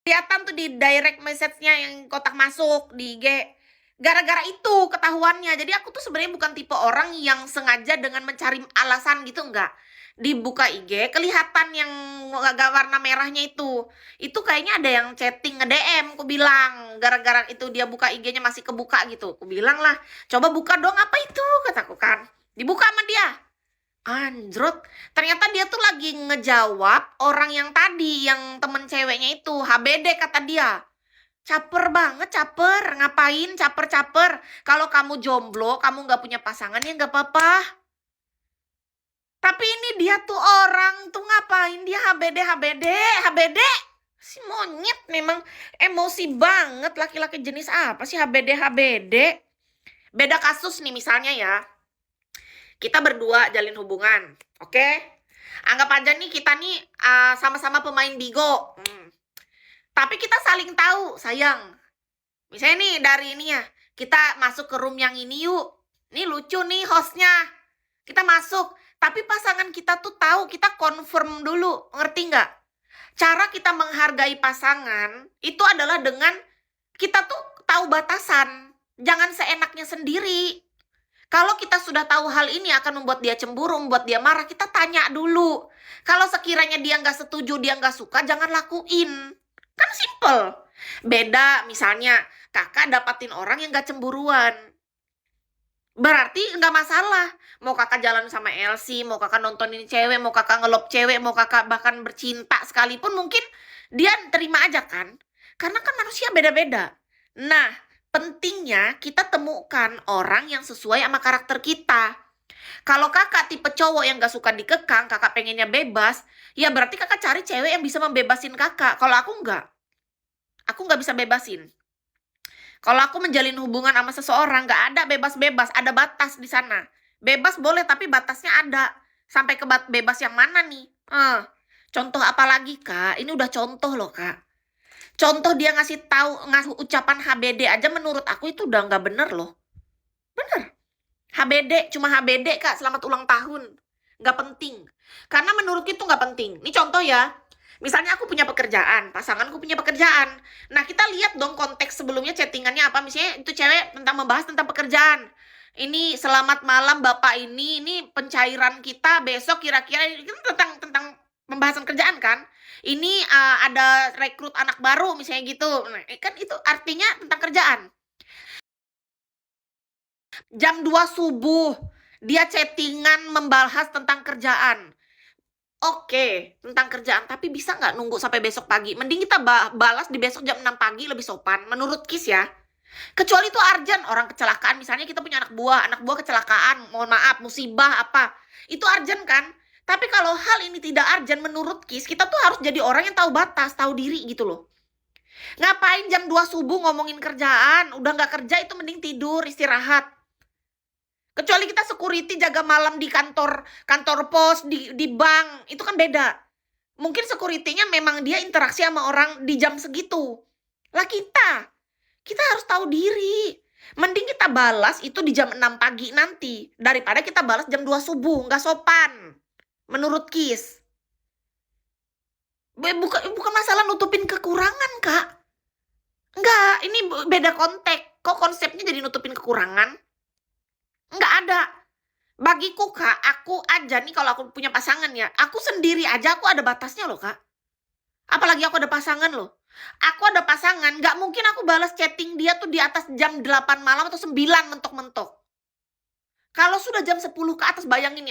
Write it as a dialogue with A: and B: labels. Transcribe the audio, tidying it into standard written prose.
A: Kelihatan tuh di direct message-nya yang kotak masuk di IG. Gara-gara itu ketahuannya. Jadi aku tuh sebenarnya bukan tipe orang yang sengaja dengan mencari alasan gitu, enggak. Dibuka IG, kelihatan yang agak warna merahnya itu. Itu kayaknya ada yang chatting nge-DM, aku bilang. Gara-gara itu dia buka IG-nya masih kebuka gitu. Aku bilang lah, coba buka dong apa itu, kataku kan. Dibuka sama dia. Anjrot, ternyata dia tuh lagi ngejawab orang yang tadi, yang temen ceweknya itu, HBD kata dia. Caper banget, caper. Ngapain caper-caper? Kalau kamu jomblo, kamu nggak punya pasangan ya nggak apa-apa. Tapi ini dia tuh orang tuh ngapain dia HBD, HBD, HBD. Si monyet memang emosi banget, laki-laki jenis apa sih HBD, HBD. Beda kasus nih misalnya ya. Kita berdua jalin hubungan, oke? Anggap aja nih kita nih sama-sama pemain Bigo. Tapi kita saling tahu, sayang. Misalnya nih dari ini ya, kita masuk ke room yang ini yuk. Ini lucu nih hostnya. Kita masuk, tapi pasangan kita tuh tahu, kita confirm dulu, ngerti nggak? Cara kita menghargai pasangan itu adalah dengan kita tuh tahu batasan. Jangan seenaknya sendiri. Kalau kita sudah tahu hal ini akan membuat dia cemburu, membuat dia marah, kita tanya dulu. Kalau sekiranya dia nggak setuju, dia nggak suka, jangan lakuin. Kan simple. Beda misalnya, kakak dapatin orang yang nggak cemburuan. Berarti nggak masalah. Mau kakak jalan sama Elsie, mau kakak nontonin cewek, mau kakak ngelop cewek, mau kakak bahkan bercinta sekalipun, mungkin dia terima aja kan. Karena kan manusia beda-beda. Nah, pentingnya kita temukan orang yang sesuai sama karakter kita. Kalau kakak tipe cowok yang gak suka dikekang, kakak pengennya bebas, ya berarti kakak cari cewek yang bisa membebasin kakak. Kalau aku enggak. Aku nggak bisa bebasin. Kalau aku menjalin hubungan sama seseorang, nggak ada bebas-bebas, ada batas di sana. Bebas boleh, tapi batasnya ada. Sampai ke bebas yang mana nih? Contoh apa lagi, Kak? Ini udah contoh loh, Kak. Contoh dia ngasih tahu ucapan HBD aja menurut aku itu udah nggak bener loh. Bener. HBD, cuma HBD, Kak, selamat ulang tahun. Nggak penting. Karena menurutku itu nggak penting. Ini contoh ya. Misalnya aku punya pekerjaan, pasanganku punya pekerjaan. Nah, kita lihat dong konteks sebelumnya chattingannya apa. Misalnya itu cewek tentang membahas tentang pekerjaan. Ini selamat malam Bapak ini pencairan kita besok kira-kira ini kan tentang pembahasan kerjaan kan. Ini ada rekrut anak baru misalnya gitu. Nah, kan itu artinya tentang kerjaan. Jam 2 subuh dia chattingan membahas tentang kerjaan. Oke, tentang kerjaan, tapi bisa nggak nunggu sampai besok pagi? Mending kita balas di besok jam 6 pagi lebih sopan, menurut Kis ya. Kecuali itu urgent, orang kecelakaan, misalnya kita punya anak buah kecelakaan, mohon maaf, musibah apa. Itu urgent kan? Tapi kalau hal ini tidak urgent menurut Kis, kita tuh harus jadi orang yang tahu batas, tahu diri gitu loh. Ngapain jam 2 subuh ngomongin kerjaan? Udah nggak kerja itu mending tidur, istirahat. Kecuali kita security jaga malam di kantor pos, di bank, itu kan beda. Mungkin security-nya memang dia interaksi sama orang di jam segitu. Lah kita harus tahu diri. Mending kita balas itu di jam 6 pagi nanti daripada kita balas jam 2 subuh, nggak sopan. Menurut Kis. Bukan masalah nutupin kekurangan, Kak. Enggak, ini beda konteks. Kok konsepnya jadi nutupin kekurangan? Enggak ada. Bagiku, Kak, aku aja nih kalau aku punya pasangan ya, aku sendiri aja aku ada batasnya loh, Kak. Apalagi aku ada pasangan loh. Aku ada pasangan, nggak mungkin aku balas chatting dia tuh di atas jam 8 malam atau 9 mentok-mentok. Kalau sudah jam 10 ke atas, bayangin ya,